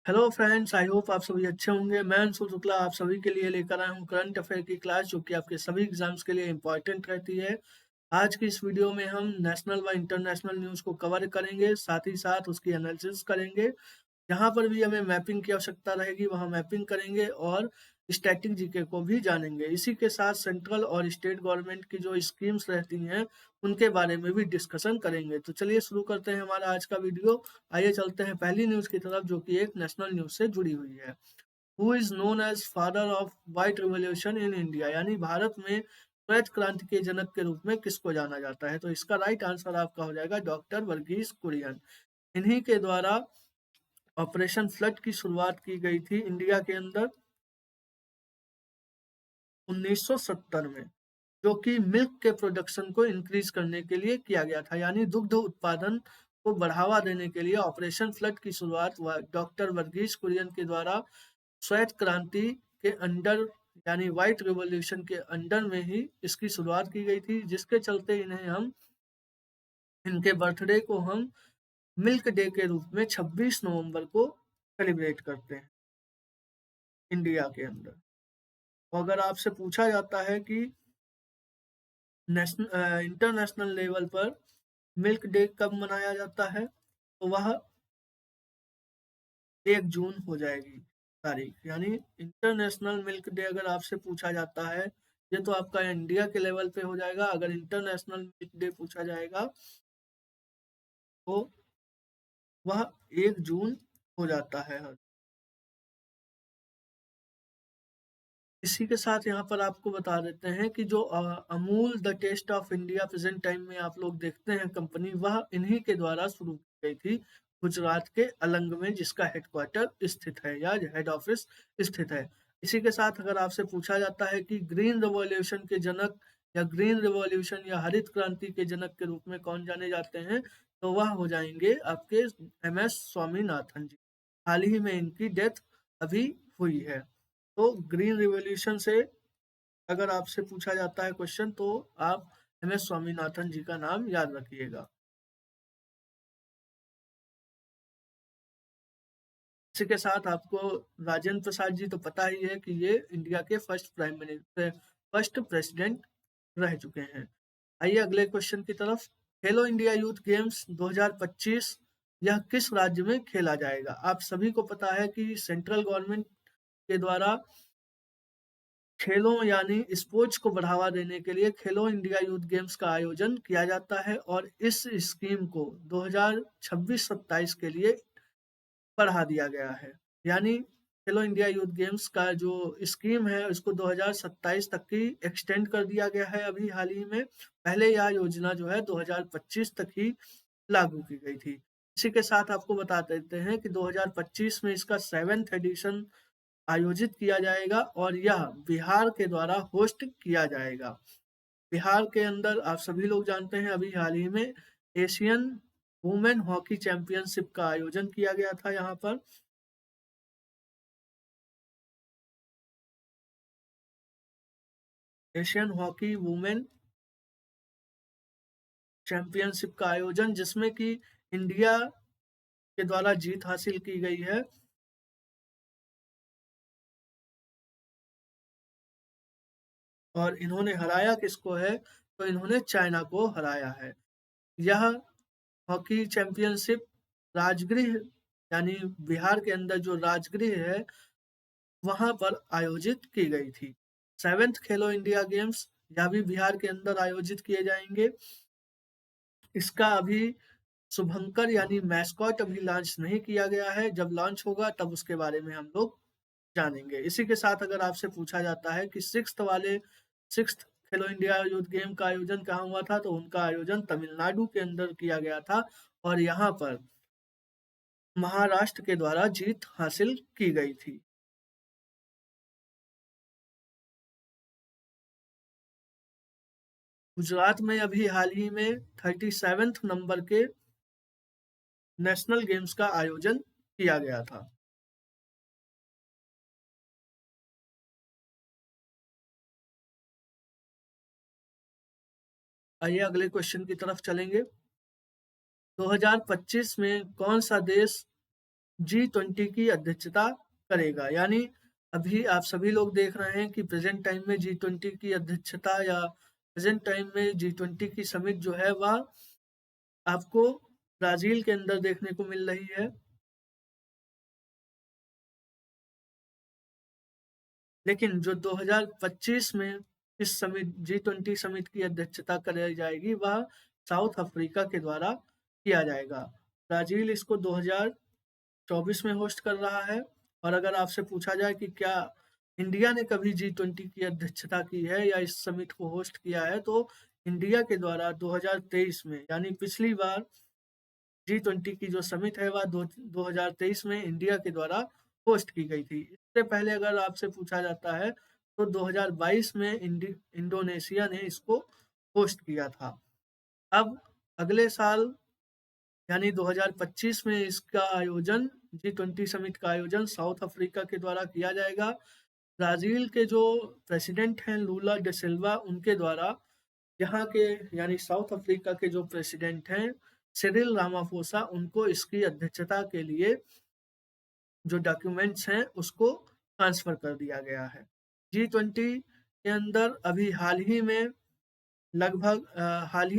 Hello friends, I hope आप सभी अच्छे होंगे। मैं अंशु शुक्ला आप सभी के लिए लेकर आया हूँ करंट अफेयर की क्लास, जो कि आपके सभी एग्जाम्स के लिए इम्पोर्टेंट रहती है। आज की इस वीडियो में हम नेशनल व इंटरनेशनल न्यूज़ को कवर करेंगे, साथ ही साथ उसकी एनालिसिस करेंगे। जहाँ पर भी हमें मैपिंग की आवश्यकता रहेगी वहाँ मैपिंग करेंगे और स्टैटिक जीके को भी जानेंगे। इसी के साथ सेंट्रल और स्टेट गवर्नमेंट की जो स्कीम्स रहती हैं उनके बारे में भी डिस्कशन करेंगे। तो चलिए शुरू करते हैं हमारा आज का वीडियो। आइए चलते हैं पहली न्यूज़ की तरफ, जो कि एक नेशनल न्यूज़ से जुड़ी हुई है। Who is known as father of white revolution in India, यानी भारत में श्वेत क्रांति के जनक के रूप में किसको जाना जाता है? तो इसका राइट आंसर आपका हो जाएगा डॉक्टर वर्गीस कुरियन। इन्हीं के द्वारा ऑपरेशन फ्लड की शुरुआत की गई थी इंडिया के अंदर 1970 में, जो कि मिल्क के प्रोडक्शन को इंक्रीज करने के लिए किया गया था, यानी दुग्ध उत्पादन को बढ़ावा देने के लिए ऑपरेशन फ्लड की शुरुआत डॉक्टर वर्गीस कुरियन के द्वारा श्वेत क्रांति के अंडर, यानी व्हाइट रिवॉल्यूशन के अंडर में ही इसकी शुरुआत की गई थी, जिसके चलते इनके बर्थडे को हम मिल्क डे के रूप में 26 नवंबर को सेलिब्रेट करते हैं इंडिया के अंदर। तो अगर आपसे पूछा जाता है कि इंटरनेशनल लेवल पर मिल्क डे कब मनाया जाता है, तो वह 1 जून हो जाएगी तारीख। यानी इंटरनेशनल मिल्क डे अगर आपसे पूछा जाता है, ये तो आपका इंडिया के लेवल पे हो जाएगा। अगर इंटरनेशनल मिल्क डे पूछा जाएगा तो वह 1 जून हो जाता है। इसी के साथ यहाँ पर आपको बता देते हैं कि जो Amul the taste of India present time में आप लोग देखते हैं कंपनी, वह इन्हीं के द्वारा शुरू की गई थी गुजरात के अलंग में, जिसका हेडक्वार्टर स्थित है या हेड ऑफिस स्थित है। इसी के साथ अगर आपसे पूछा जाता है कि ग्रीन रिवॉल्यूशन के जनक या ग्रीन रिवॉल्यूशन या हरित क्रांति के जनक के रूप में कौन जाने जाते हैं, तो वह हो जाएंगे आपके MS स्वामीनाथन जी। हाल ही में इनकी डेथ अभी हुई है। तो ग्रीन रिवॉल्यूशन से अगर आपसे पूछा जाता है क्वेश्चन, तो आप MS स्वामीनाथन जी का नाम याद रखिएगा। इसी के साथ आपको राजेंद्र प्रसाद जी तो पता ही है कि ये इंडिया के first prime minister, first president रह चुके हैं। आइए अगले क्वेश्चन की तरफ। खेलो इंडिया यूथ गेम्स 2025 यह किस राज्य में खेला जाएगा? आप सभी को पता है कि सेंट्रल गवर्नमेंट के द्वारा खेलों यानी स्पोर्ट्स को बढ़ावा देने के लिए खेलो इंडिया यूथ गेम्स का आयोजन किया जाता है, और इस स्कीम को 2026-27 के लिए बढ़ा दिया गया है। यानी खेलो इंडिया यूथ गेम्स का जो स्कीम है उसको 2027 तक की एक्सटेंड कर दिया गया है अभी हाल ही में। पहले यह योजना जो है 2025 तक ही लागू की गई थी। इसी के साथ आपको बता देते हैं कि 2025 में इसका 7th एडिशन आयोजित किया जाएगा, और यह बिहार के द्वारा होस्ट किया जाएगा। बिहार के अंदर आप सभी लोग जानते हैं अभी हाल ही में एशियन वुमेन हॉकी चैंपियनशिप का आयोजन किया गया था यहाँ पर। एशियन हॉकी वुमेन चैंपियनशिप का आयोजन, जिसमें कि इंडिया के द्वारा जीत हासिल की गई है, और इन्होंने हराया किसको है? तो इन्होंने चाइना को हराया है। यह हॉकी चैंपियनशिप राजगृह, यानी बिहार के अंदर जो राजगृह है वहां पर आयोजित की गई थी। 7th खेलो इंडिया गेम्स यह भी बिहार के अंदर आयोजित किए जाएंगे। इसका अभी शुभंकर यानी मैस्कॉट अभी लॉन्च नहीं किया गया है। जब लॉन्च होगा तब उसके बारे में हम लोग जानेंगे। इसी के साथ अगर आपसे पूछा जाता है कि सिक्स्थ खेलो इंडिया यूथ गेम का आयोजन कहाँ हुआ था, तो उनका आयोजन तमिलनाडु के अंदर किया गया था, और यहाँ पर महाराष्ट्र के द्वारा जीत हासिल की गई थी। गुजरात में अभी हाल ही में 37th नंबर के नेशनल गेम्स का आयोजन किया गया था। आइए अगले क्वेश्चन की तरफ चलेंगे। 2025 में कौन सा देश G20 की अध्यक्षता करेगा। यानी अभी आप सभी लोग देख रहे हैं कि प्रेजेंट टाइम में G20 की अध्यक्षता या प्रेजेंट टाइम में G20 की समिट जो है वह आपको ब्राजील के अंदर देखने को मिल रही है। लेकिन जो 2025 में इस समिट G20 समिट की अध्यक्षता कराई जाएगी वह साउथ अफ्रीका के द्वारा किया जाएगा। ब्राजील इसको 2024 में होस्ट कर रहा है। और अगर आपसे पूछा जाए कि क्या इंडिया ने कभी G20 की अध्यक्षता की है या इस समिट को होस्ट किया है, तो इंडिया के द्वारा 2023 में, यानी पिछली बार G20 की जो समिट है वह 2023 में इंडिया के द्वारा होस्ट की गई थी। इससे पहले अगर आपसे पूछा जाता है तो 2022 में इंडोनेशिया ने इसको होस्ट किया था। अब अगले साल यानी 2025 में इसका आयोजन G20 समिट का आयोजन साउथ अफ्रीका के द्वारा किया जाएगा। ब्राजील के जो प्रेसिडेंट हैं लूला डे सिल्वा, उनके द्वारा यहाँ के यानी साउथ अफ्रीका के जो प्रेसिडेंट हैं सिरिल रामाफोसा, उनको इसकी अध्यक्षता के लिए जो डॉक्यूमेंट्स हैं उसको ट्रांसफर कर दिया गया है। G20 के अंदर अभी हाल ही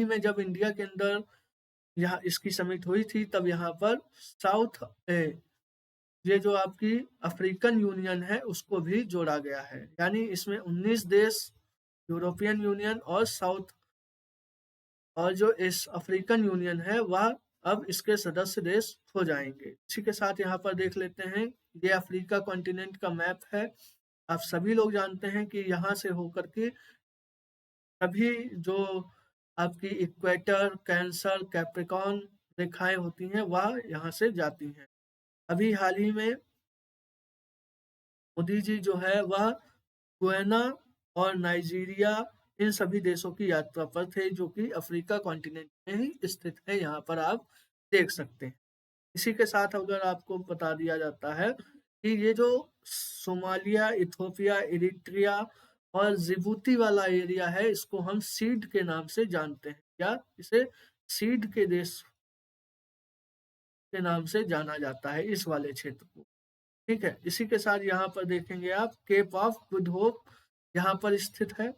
में जब इंडिया के अंदर यहाँ इसकी समिट हुई थी तब यहाँ पर साउथ ये जो आपकी अफ्रीकन यूनियन है उसको भी जोड़ा गया है। यानी इसमें 19 देश यूरोपियन यूनियन और जो इस अफ्रीकन यूनियन है वह अब इसके सदस्य देश हो जाएंगे। इसी के साथ यहाँ पर देख लेते हैं, ये अफ्रीका कॉन्टिनेंट का मैप है। आप सभी लोग जानते हैं कि यहाँ से होकर के सभी जो आपकी इक्वेटर, कैंसर, कैप्रिकॉर्न रेखाएं होती हैं वह यहाँ से जाती हैं। अभी हाल ही में मोदी जी जो है वह गुयाना और नाइजीरिया इन सभी देशों की यात्रा पर थे जो कि अफ्रीका कॉन्टिनेंट में ही स्थित है, यहाँ पर आप देख सकते हैं। इसी के साथ अगर आपको बता दिया जाता है कि ये जो सोमालिया, इथोपिया, इरिट्रिया और जिबूती वाला एरिया है इसको हम सीड के नाम से जानते हैं, या इसे सीड के देश के नाम से जाना जाता है इस वाले क्षेत्र को। ठीक है, इसी के साथ यहाँ पर देखेंगे आप केप ऑफ गुड होप यहाँ पर स्थित है।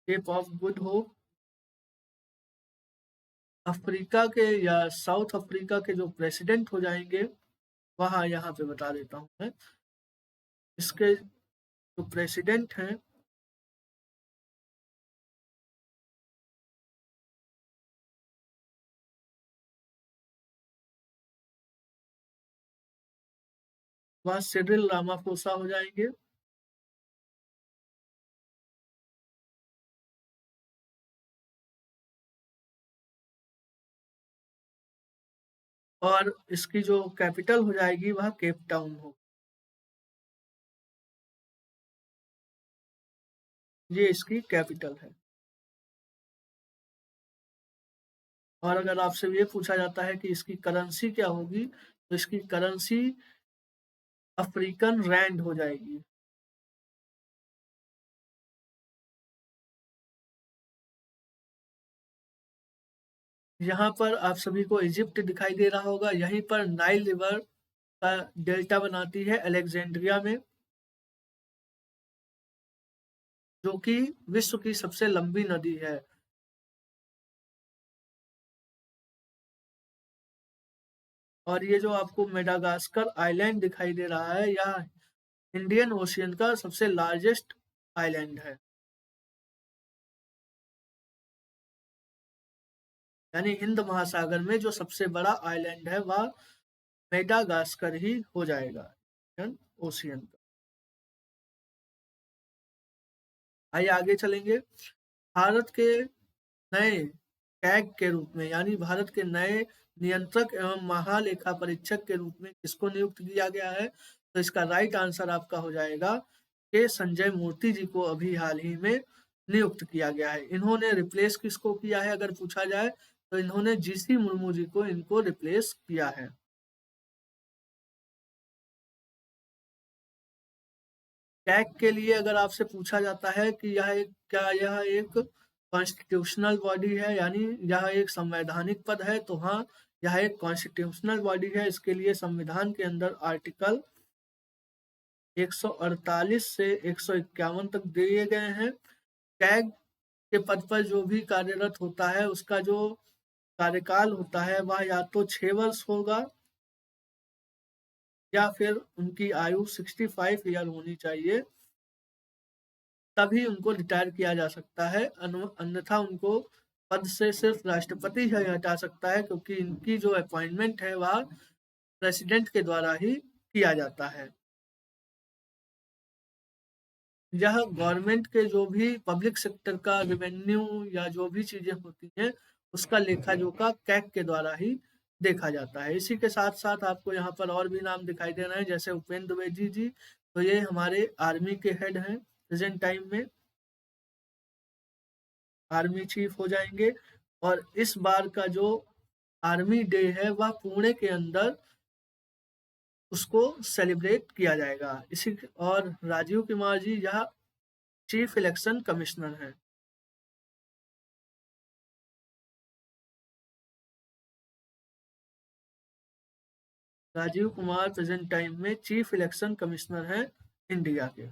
Cape of Good Hope Africa के या साउथ अफ्रीका के जो प्रेसिडेंट हो जाएंगे वहाँ यहाँ पे बता देता हूँ मैं। इसके जो प्रेसिडेंट हैं वह सिरिल रामाफोसा हो जाएंगे। और इसकी जो कैपिटल हो जाएगी वह केप टाउन हो, ये इसकी कैपिटल है। और अगर आपसे ये पूछा जाता है कि इसकी करेंसी क्या होगी, तो इसकी करेंसी अफ्रीकन रैंड हो जाएगी। यहाँ पर आप सभी को इजिप्ट दिखाई दे रहा होगा, यहीं पर नाइल रिवर का डेल्टा बनाती है अलेक्जेंड्रिया में, जो कि विश्व की सबसे लंबी नदी है। और ये जो आपको मेडागास्कर आइलैंड दिखाई दे रहा है यह इंडियन ओशियन का सबसे लार्जेस्ट आइलैंड है। यानी हिंद महासागर में जो सबसे बड़ा आइलैंड है वह मेडागास्कर ही हो जाएगा, इंडियन ओशियन का। आइए आगे चलेंगे। भारत के नए कैग के रूप में, यानी भारत के नए नियंत्रक एवं महालेखा परीक्षक के रूप में किसको नियुक्त किया गया है, तो इसका राइट आंसर आपका हो जाएगा के संजय मूर्ति जी को अभी हाल ही में नियुक्त किया गया है। इन्होंने रिप्लेस किसको किया है अगर पूछा जाए, तो इन्होंने जीसी मुर्मू जी को इनको रिप्लेस किया है। कैग के लिए अगर आपसे पूछा जाता है कि यह एक कॉन्स्टिट्यूशनल बॉडी है, यानी यह एक संवैधानिक पद है, तो हाँ, यह एक कॉन्स्टिट्यूशनल बॉडी है। इसके लिए संविधान के अंदर आर्टिकल 148 से 151 तक दिए गए हैं। कैग के पद पर जो भी कार्यरत होता है उसका जो कार्यकाल होता है वह या तो 6 वर्ष होगा या फिर उनकी आयु 65 ईयर होनी चाहिए, तभी उनको रिटायर किया जा सकता है। अन्यथा उनको पद से सिर्फ राष्ट्रपति ही हटा सकता है, क्योंकि इनकी जो अपॉइंटमेंट है वह प्रेसिडेंट के द्वारा ही किया जाता है। यह गवर्नमेंट के जो भी पब्लिक सेक्टर का रेवेन्यू या जो भी चीजें होती हैं उसका लेखा जोखा कैग के द्वारा ही देखा जाता है। इसी के साथ साथ आपको यहाँ पर और भी नाम दिखाई दे रहे हैं, जैसे उपेंद्र द्विवेदी जी, तो ये हमारे आर्मी के हेड हैं, प्रेजेंट टाइम में आर्मी चीफ हो जाएंगे। और इस बार का जो आर्मी डे है वह पुणे के अंदर उसको सेलिब्रेट किया जाएगा। इसी और राजीव कुमार जी यह चीफ इलेक्शन कमिश्नर हैं। राजीव कुमार प्रेजेंट टाइम में चीफ इलेक्शन कमिश्नर हैं इंडिया के।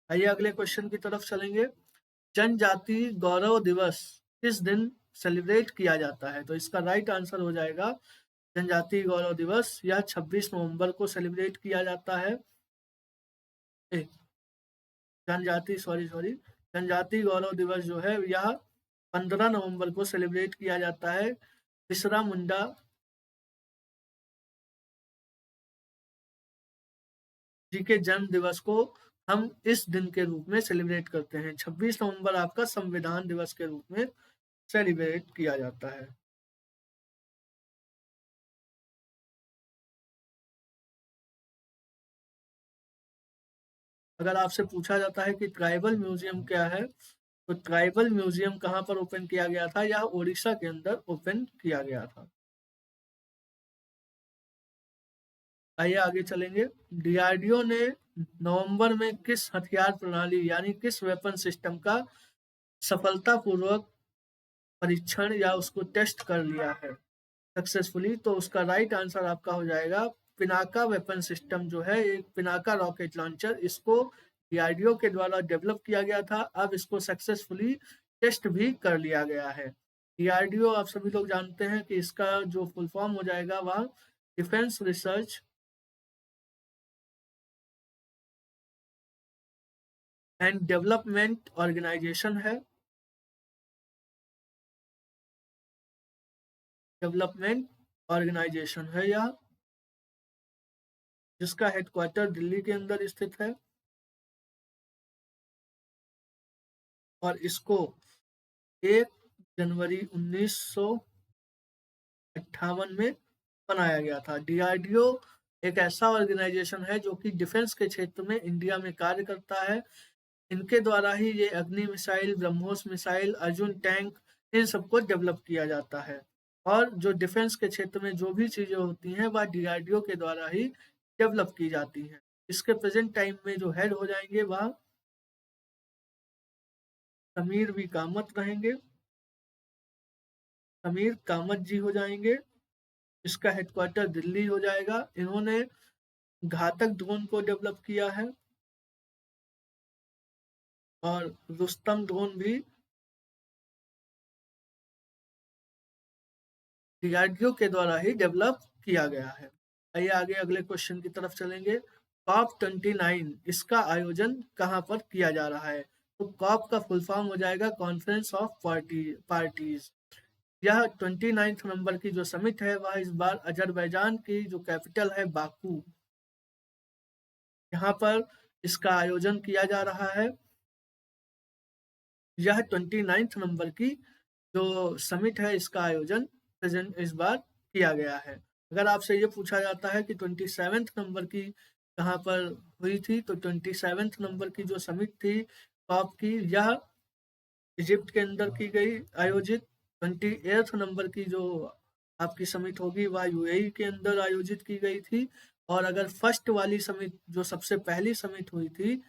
आइए अगले क्वेश्चन की तरफ चलेंगे। जनजाति गौरव दिवस किस दिन सेलिब्रेट किया जाता है? तो इसका राइट आंसर हो जाएगा जनजाति गौरव दिवस, यह 26 नवंबर को सेलिब्रेट किया जाता है। जनजाति गौरव दिवस जो है यह 15 नवंबर को सेलिब्रेट किया जाता है। बिरसा मुंडा जी के जन्म दिवस को हम इस दिन के रूप में सेलिब्रेट करते हैं। 26 नवंबर आपका संविधान दिवस के रूप में सेलिब्रेट किया जाता है। अगर आपसे पूछा जाता है कि ट्राइबल म्यूजियम क्या है, तो ट्राइबल म्यूजियम कहाँ पर ओपन किया गया था? यह उड़ीसा के अंदर ओपन किया गया था। आइए आगे चलेंगे। डीआरडीओ ने नवंबर में किस हथियार प्रणाली यानी किस वेपन सिस्टम का सफलतापूर्वक परीक्षण या उसको टेस्ट कर लिया है सक्सेसफुली? तो उसका राइट आंसर आपका हो जाएगा पिनाका वेपन सिस्टम जो है, एक पिनाका रॉकेट लॉन्चर, इसको डीआरडीओ के द्वारा डेवलप किया गया था। अब इसको सक्सेसफुली टेस्ट भी कर लिया गया है। डीआरडीओ आप सभी लोग जानते हैं कि इसका जो फुल फॉर्म हो जाएगा वह defence research and development organisation है। डेवलपमेंट ऑर्गेनाइजेशन है यह, जिसका हेडक्वार्टर दिल्ली के अंदर स्थित है। और इसको 1 जनवरी 1958 में बनाया गया था। डीआरडीओ एक ऐसा ऑर्गेनाइजेशन है जो कि डिफेंस के क्षेत्र में इंडिया में कार्य करता है। इनके द्वारा ही ये Agni missile, BrahMos missile, Arjun tank, इन सबको डेवलप किया जाता है। और जो डिफेंस के क्षेत्र में जो भी चीजें होती हैं वह डीआरडीओ के द्वारा ही डेवलप की जाती हैं। इसके प्रेजेंट टाइम में जो हेड हो जाएंगे वह समीर वी कामत रहेंगे। समीर कामत जी हो जाएंगे। इसका हेडक्वार्टर दिल्ली हो जाएगा। इन्होंने घातक ड्रोन को डेवलप किया है और रुस्तम ड्रोन भी डीआरडीओ के द्वारा ही डेवलप किया गया है। आइए आगे अगले क्वेश्चन की तरफ चलेंगे। कॉप 29 इसका आयोजन कहाँ पर किया जा रहा है? तो कॉप का फुल फॉर्म हो जाएगा कॉन्फ्रेंस ऑफ पार्टीज। यह 29 नंबर की जो समिट है वह इस बार अजरबैजान की जो कैपिटल है बाकू, यहाँ पर इसका आयोजन किया जा रहा है। यह 29 नंबर की जो समिट है इसका आयोजन प्रेजेंट इस बार किया गया है। अगर आपसे ये पूछा जाता है कि 27 नंबर की कहाँ पर हुई थी, तो 27 नंबर की जो समिट थी कॉप की, यह इजिप्ट के अंदर की गई आयोजित। 28 नंबर की जो आपकी समिट होगी वह यूएई के अंदर आयोजित की गई थी। और अगर फर्स्ट वाली समिट जो सबसे पहली समिट हुई थी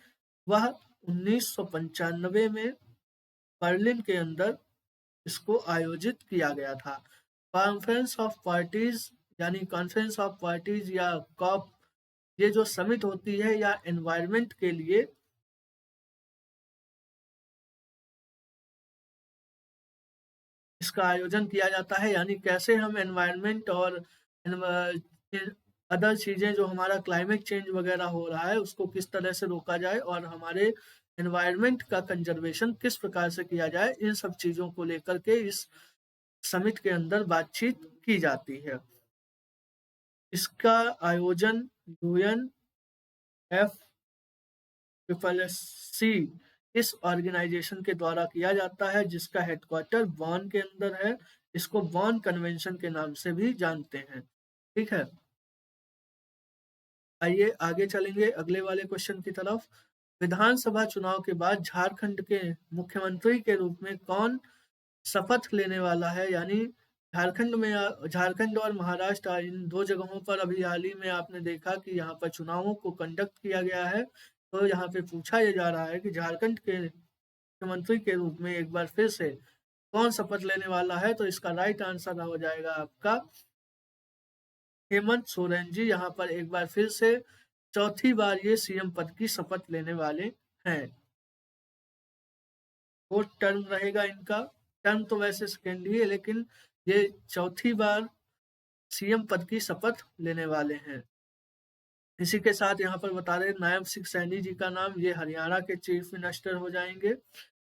वह 1995 में बर्लिन के अंदर इसको आयोजित किया गया था। कॉन्फ्रेंस ऑफ पार्टीज यानी कॉन्फ्रेंस ऑफ पार्टीज या कॉप, ये जो समिट होती है या एनवायरनमेंट के लिए इसका आयोजन किया जाता है, यानी कैसे हम एनवायरनमेंट और अदर चीजें जो हमारा क्लाइमेट चेंज वगैरह हो रहा है उसको किस तरह से रोका जाए और हमारे एनवायरनमेंट का कंजर्वेशन किस प्रकार से किया जाए, इन सब चीजों को लेकर के इस समिट के अंदर बातचीत की जाती है। इसका आयोजन UNFCCC इस ऑर्गेनाइजेशन के द्वारा किया जाता है, जिसका हेडक्वार्टर बॉन के अंदर है। इसको बॉन कन्वेंशन के नाम से भी जानते हैं। ठीक है, आइए आगे चलेंगे अगले वाले क्वेश्चन की तरफ। विधानसभा चुनाव के बाद झारखंड के मुख्यमंत्री के रूप में कौन शपथ लेने वाला है, यानी झारखंड और महाराष्ट्र, इन दो जगहों पर अभी हाल ही में आपने देखा कि यहाँ पर चुनावों को कंडक्ट किया गया है। तो यहाँ पे पूछा यह जा रहा है कि झारखंड के मुख्यमंत्री के रूप में एक बार फिर से कौन शपथ लेने वाला है। तो इसका राइट आंसर हो जाएगा आपका हेमंत सोरेन जी। यहाँ पर एक बार फिर से चौथी बार ये सीएम पद की शपथ लेने वाले हैं। वो टर्म रहेगा इनका, टर्म तो वैसे सेकेंड ही है, लेकिन ये चौथी बार सीएम पद की शपथ लेने वाले हैं। इसी के साथ यहाँ पर बता रहे नायब सिंह सैनी जी का नाम, ये हरियाणा के चीफ मिनिस्टर हो जाएंगे।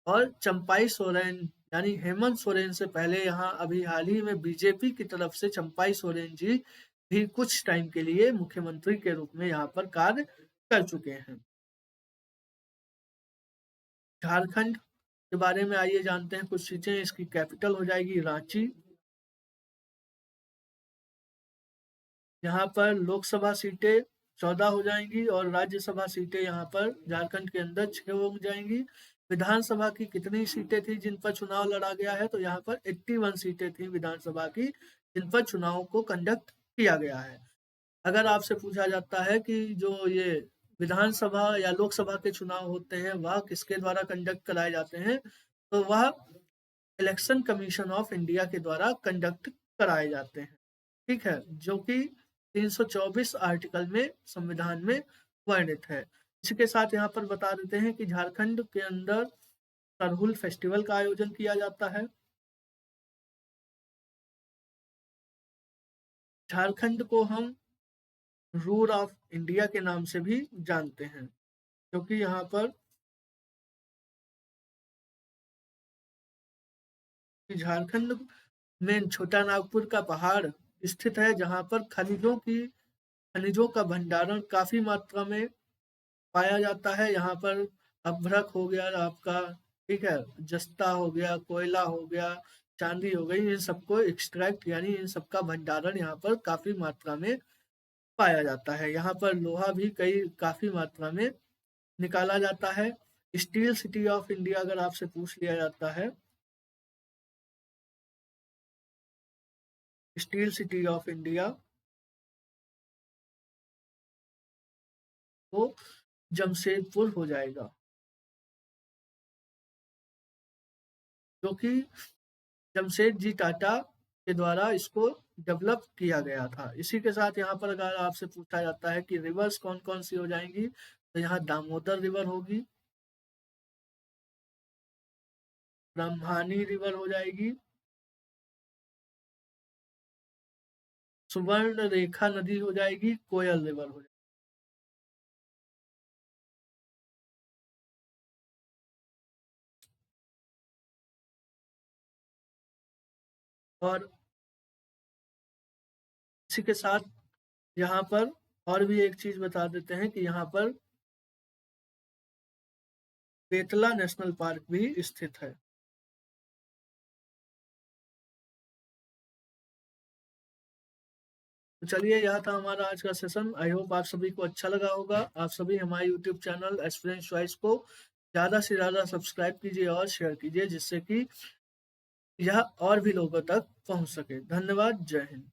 और चंपाई सोरेन यानी हेमंत सोरेन से पहले यहाँ अभी हाल ही में बीजेपी की तरफ से चंपाई सोरेन जी भी कुछ टाइम के लिए मुख्यमंत्री के रूप में यहाँ पर कार्य कर चुके हैं। झारखंड के बारे में आइए जानते हैं कुछ चीजें। इसकी कैपिटल हो जाएगी रांची। यहाँ पर लोकसभा सीटें 14 हो जाएंगी और राज्यसभा सीटें यहाँ पर झारखंड के अंदर 6 हो जाएंगी। विधानसभा की कितनी सीटें थी जिन पर चुनाव लड़ा गया है, तो यहाँ पर 81 सीटें थी विधानसभा की जिन पर चुनाव को कंडक्ट किया गया है। अगर आपसे पूछा जाता है कि जो ये विधानसभा या लोकसभा के चुनाव होते हैं वह किसके द्वारा कंडक्ट कराए जाते हैं, तो वह इलेक्शन कमीशन ऑफ इंडिया के द्वारा कंडक्ट कराए जाते हैं। ठीक है, जो कि 324 आर्टिकल में संविधान में वर्णित है। इसके साथ यहाँ पर बता देते हैं कि झारखंड के अंदर सरहुल फेस्टिवल का आयोजन किया जाता है। झारखंड को हम रूर ऑफ इंडिया के नाम से भी जानते हैं, क्योंकि यहाँ पर झारखंड में छोटा नागपुर का पहाड़ स्थित है, जहाँ पर खनिजों का भंडारण काफी मात्रा में पाया जाता है। यहाँ पर अभ्रक हो गया आपका, ठीक है, जस्ता हो गया, कोयला हो गया, चांदी हो गई, इन सबको एक्सट्रैक्ट यानी इन सबका भंडारण यहाँ पर काफी मात्रा में पाया जाता है। यहाँ पर लोहा भी काफी मात्रा में निकाला जाता है। स्टील सिटी ऑफ इंडिया अगर आपसे पूछ लिया जाता है, स्टील सिटी ऑफ इंडिया, तो जमशेदपुर हो जाएगा, जो कि जमशेद जी टाटा के द्वारा इसको डेवलप किया गया था। इसी के साथ यहाँ पर अगर आपसे पूछा जाता है कि रिवर्स कौन कौन सी हो जाएंगी, तो यहाँ दामोदर रिवर होगी, ब्रह्मानी रिवर हो जाएगी, सुवर्ण रेखा नदी हो जाएगी, कोयल रिवर हो जाएगी। और इसी के साथ यहाँ पर और भी एक चीज बता देते हैं कि यहाँ पर बेतला नेशनल पार्क भी स्थित है। तो चलिए, यह था हमारा आज का सेशन। आई होप आप सभी को अच्छा लगा होगा। आप सभी हमारे यूट्यूब चैनल एस्पिरेंट्स चॉइस को ज़्यादा से ज़्यादा सब्सक्राइब कीजिए और शेयर कीजिए, जिससे कि यह और भी लोगों तक पहुंच सके। धन्यवाद। जय हिंद।